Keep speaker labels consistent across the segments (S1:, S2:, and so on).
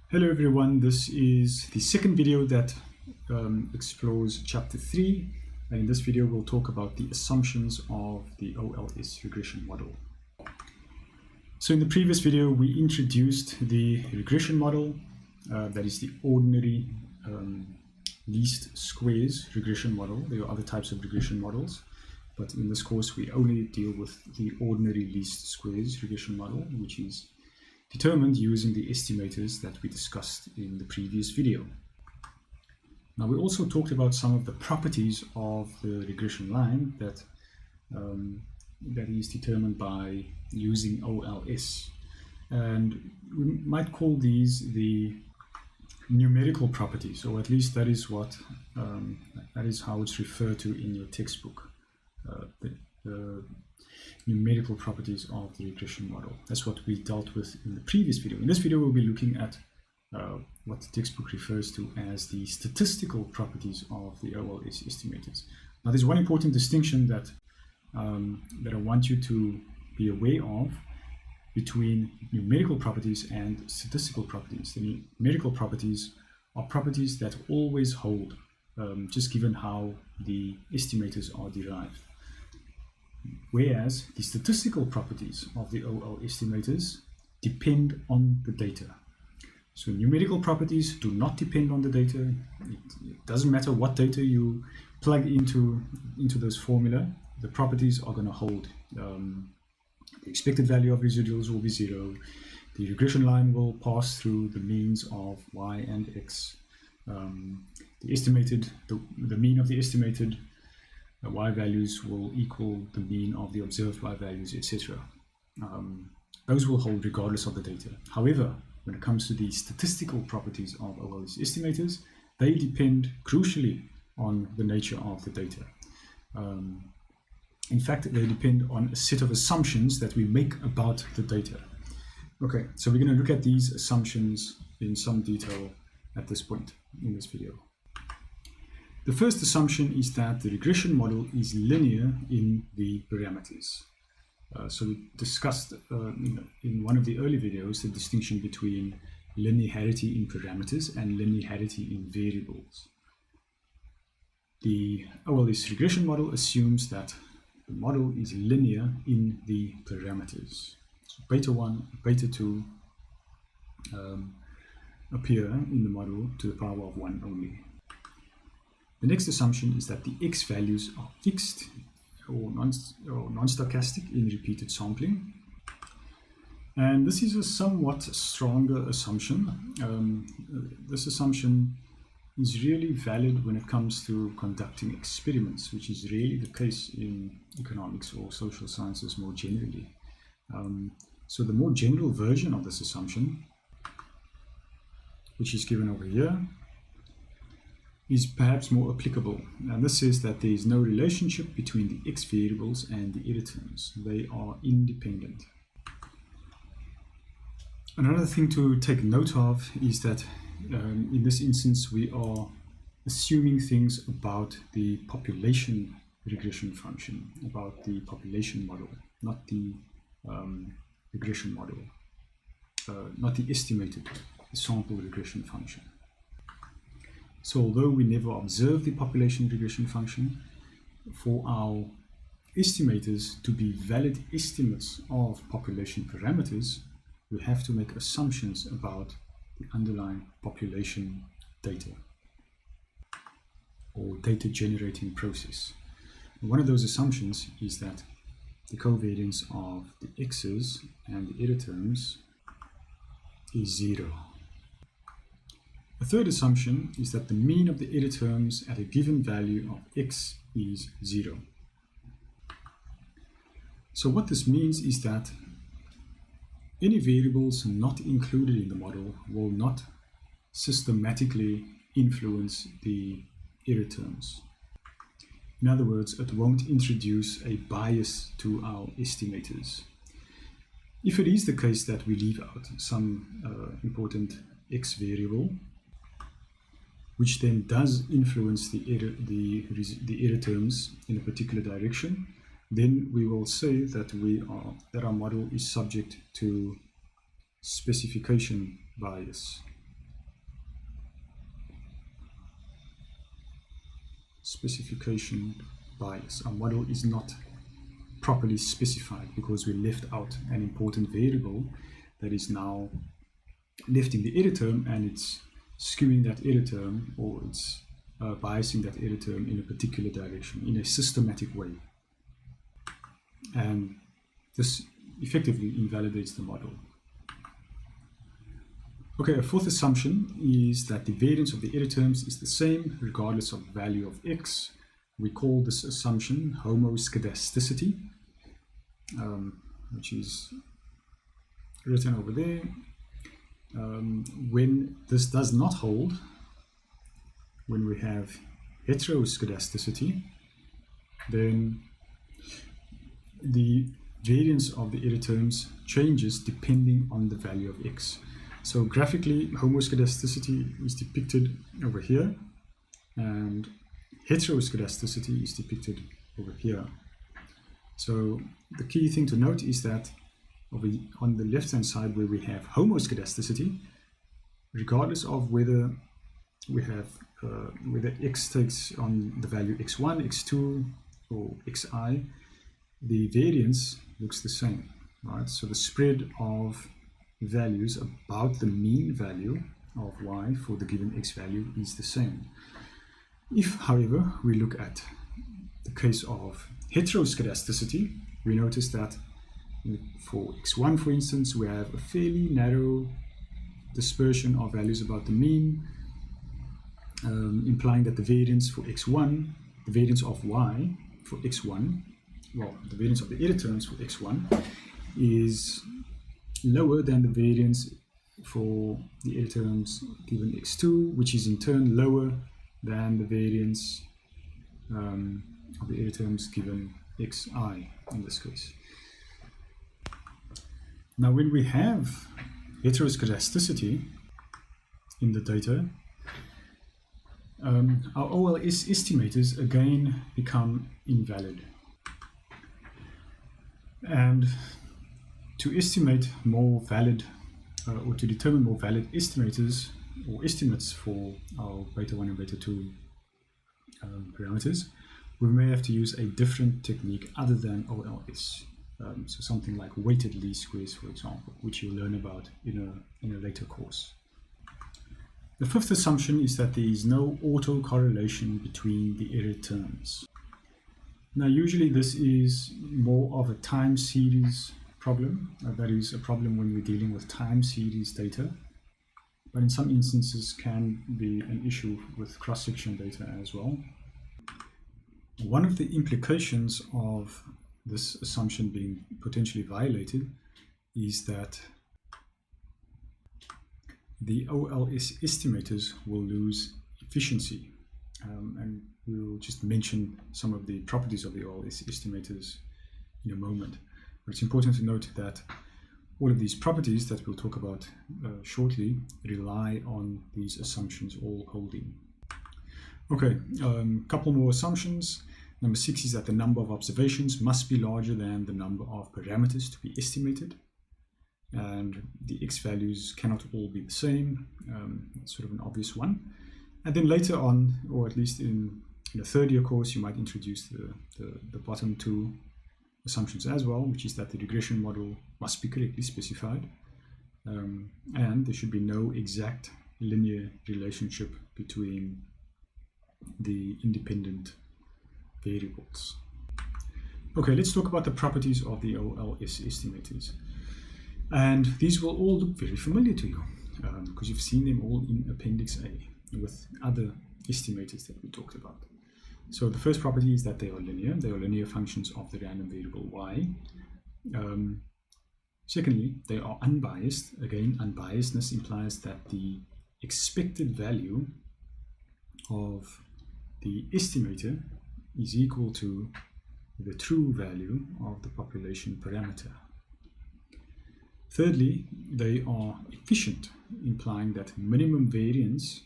S1: Hello everyone, this is the second video that explores chapter 3, and in this video we'll talk about the assumptions of the OLS regression model. So in the previous video we introduced the regression model, that is the ordinary least squares regression model. There are other types of regression models, but in this course we only deal with the ordinary least squares regression model, which is determined using the estimators that we discussed in the previous video. Now we also talked about some of the properties of the regression line that is determined by using OLS, and we might call these the numerical properties, or at least that is what that is how it's referred to in your textbook. The numerical properties of the regression model. That's what we dealt with in the previous video. In this video, we'll be looking at what the textbook refers to as the statistical properties of the OLS estimators. Now, there's one important distinction that I want you to be aware of between numerical properties and statistical properties. The numerical properties are properties that always hold, just given how the estimators are derived. Whereas the statistical properties of the OL estimators depend on the data. So numerical properties do not depend on the data. It doesn't matter what data you plug into this formula, the properties are going to hold. The expected value of residuals will be 0. The regression line will pass through the means of y and x. The mean of the estimated y values will equal the mean of the observed y values, etc. Those will hold regardless of the data. However, when it comes to the statistical properties of OLS estimators, they depend crucially on the nature of the data. In fact, they depend on a set of assumptions that we make about the data. Okay, so we're going to look at these assumptions in some detail at this point in this video. The first assumption is that the regression model is linear in the parameters. So we discussed in one of the early videos the distinction between linearity in parameters and linearity in variables. The OLS regression model assumes that the model is linear in the parameters. So beta 1, beta 2 appear in the model to the power of 1 only. The next assumption is that the x values are fixed or non-stochastic in repeated sampling. And this is a somewhat stronger assumption. This assumption is really valid when it comes to conducting experiments, which is rarely the case in economics or social sciences more generally. So the more general version of this assumption, which is given over here, is perhaps more applicable, and this says that there is no relationship between the x variables and the error terms. They are independent. Another thing to take note of is that in this instance we are assuming things about the population regression function, about the population model, not the regression model, not the estimated sample regression function. So although we never observe the population regression function, for our estimators to be valid estimates of population parameters, we have to make assumptions about the underlying population data or data generating process. And one of those assumptions is that the covariance of the x's and the error terms is 0. A third assumption is that the mean of the error terms at a given value of x is 0. So what this means is that any variables not included in the model will not systematically influence the error terms. In other words, it won't introduce a bias to our estimators. If it is the case that we leave out some important x variable, which then does influence the error terms in a particular direction, then we will say that our model is subject to specification bias. specification bias. Our model is not properly specified because we left out an important variable that is now left in the error term, and it's skewing that error term, or it's biasing that error term in a particular direction in a systematic way. And this effectively invalidates the model. Okay, a fourth assumption is that the variance of the error terms is the same regardless of value of x. We call this assumption homoscedasticity, which is written over there. When this does not hold, when we have heteroscedasticity, then the variance of the error terms changes depending on the value of x. So graphically, homoscedasticity is depicted over here, and heteroscedasticity is depicted over here. So the key thing to note is that on the left-hand side, where we have homoscedasticity, regardless of whether we have whether x takes on the value x1, x2, or xi, the variance looks the same, right? So the spread of values about the mean value of y for the given x value is the same. If, however, we look at the case of heteroscedasticity, we notice that for x1, for instance, we have a fairly narrow dispersion of values about the mean, implying that the variance for x1, the variance of y for x1, well, the variance of the error terms for x1 is lower than the variance for the error terms given x2, which is in turn lower than the variance of the error terms given xi in this case. Now, when we have heteroscedasticity in the data, our OLS estimators again become invalid. And to estimate more valid or to determine more valid estimators or estimates for our beta 1 and beta 2 parameters, we may have to use a different technique other than OLS. So something like weighted least squares, for example, which you'll learn about in a later course. The fifth assumption is that there is no autocorrelation between the error terms. Now, usually this is more of a time series problem. That is a problem when we're dealing with time series data, but in some instances can be an issue with cross-section data as well. One of the implications of this assumption being potentially violated is that the OLS estimators will lose efficiency, and we'll just mention some of the properties of the OLS estimators in a moment. But it's important to note that all of these properties that we'll talk about shortly rely on these assumptions all holding. Okay, couple more assumptions. Number 6 is that the number of observations must be larger than the number of parameters to be estimated, and the x values cannot all be the same. It's sort of an obvious one. And then later on, or at least in a third year course, you might introduce the bottom two assumptions as well, which is that the regression model must be correctly specified, and there should be no exact linear relationship between the independent variables. Okay, let's talk about the properties of the OLS estimators. And these will all look very familiar to you because you've seen them all in Appendix A with other estimators that we talked about. So the first property is that they are linear. They are linear functions of the random variable y. Secondly, they are unbiased. Again, unbiasedness implies that the expected value of the estimator is equal to the true value of the population parameter. Thirdly, they are efficient, implying that minimum variance,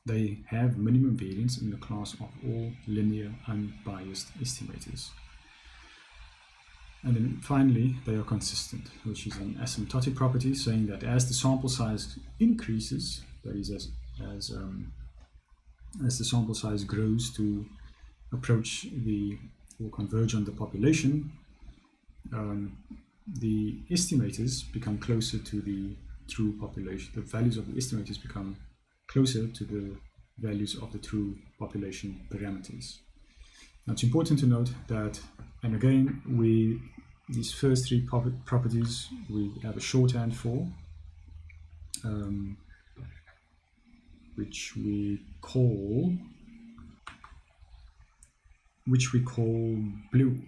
S1: they have minimum variance in the class of all linear unbiased estimators. And then finally, they are consistent, which is an asymptotic property, saying that as the sample size increases, that is, as the sample size grows to approach or converge on the population, the estimators become closer to the true population. The values of the estimators become closer to the values of the true population parameters. Now it's important to note that, and again, these first three properties we have a shorthand for, which we call blue,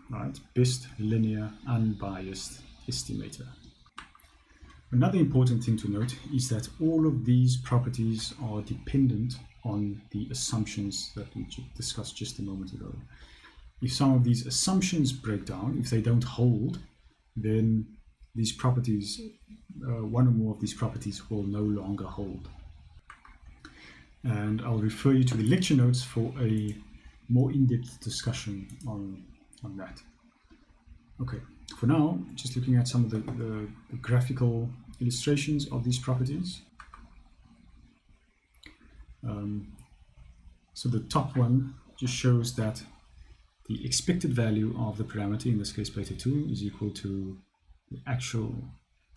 S1: right? Best linear unbiased estimator. Another important thing to note is that all of these properties are dependent on the assumptions that we discussed just a moment ago. If some of these assumptions break down, if they don't hold, then these properties, one or more of these properties will no longer hold. And I'll refer you to the lecture notes for a more in-depth discussion on that. Okay, for now, just looking at some of the graphical illustrations of these properties. So the top one just shows that the expected value of the parameter, in this case beta 2, is equal to the actual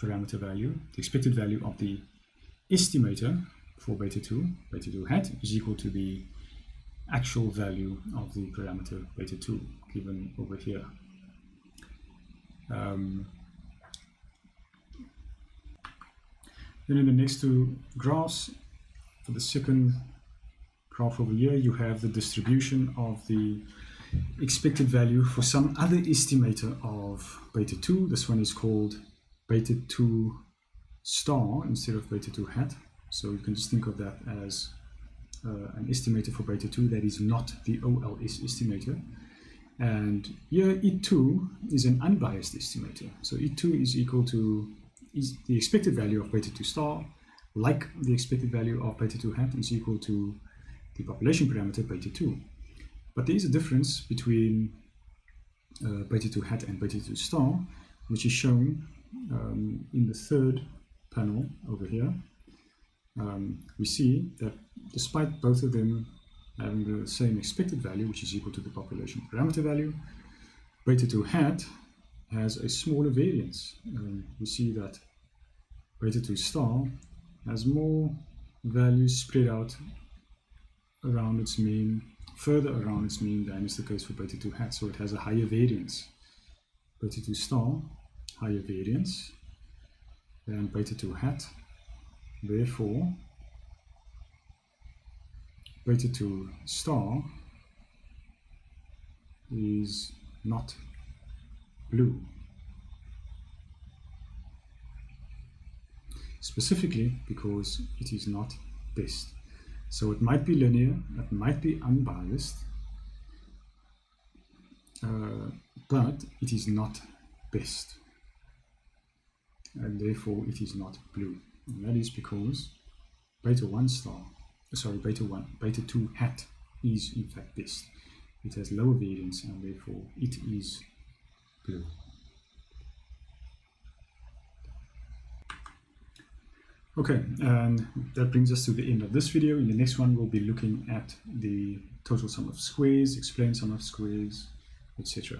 S1: parameter value. The expected value of the estimator for beta 2 hat, is equal to the actual value of the parameter beta 2 given over here. Then in the next two graphs, for the second graph over here, you have the distribution of the expected value for some other estimator of beta 2. This one is called beta 2 star instead of beta 2 hat. So you can just think of that as an estimator for beta 2 that is not the OLS estimator. And here E2 is an unbiased estimator. So E2 is equal to the expected value of beta 2 star, like the expected value of beta 2 hat, is equal to the population parameter beta 2. But there is a difference between beta 2 hat and beta 2 star, which is shown in the third panel over here. We see that despite both of them having the same expected value, which is equal to the population parameter value, beta 2 hat has a smaller variance. We see that beta 2 star has more values spread out around its mean, further around its mean than is the case for beta 2 hat, so it has a higher variance. Beta 2 star, higher variance than beta 2 hat. Therefore, beta 2 star is not blue. Specifically because it is not best. So it might be linear, it might be unbiased, but it is not best. And therefore it is not blue. And that is because beta 2 hat is in fact best. It has lower variance and therefore it is blue. Okay, and that brings us to the end of this video. In the next one, we'll be looking at the total sum of squares, explain sum of squares, etc.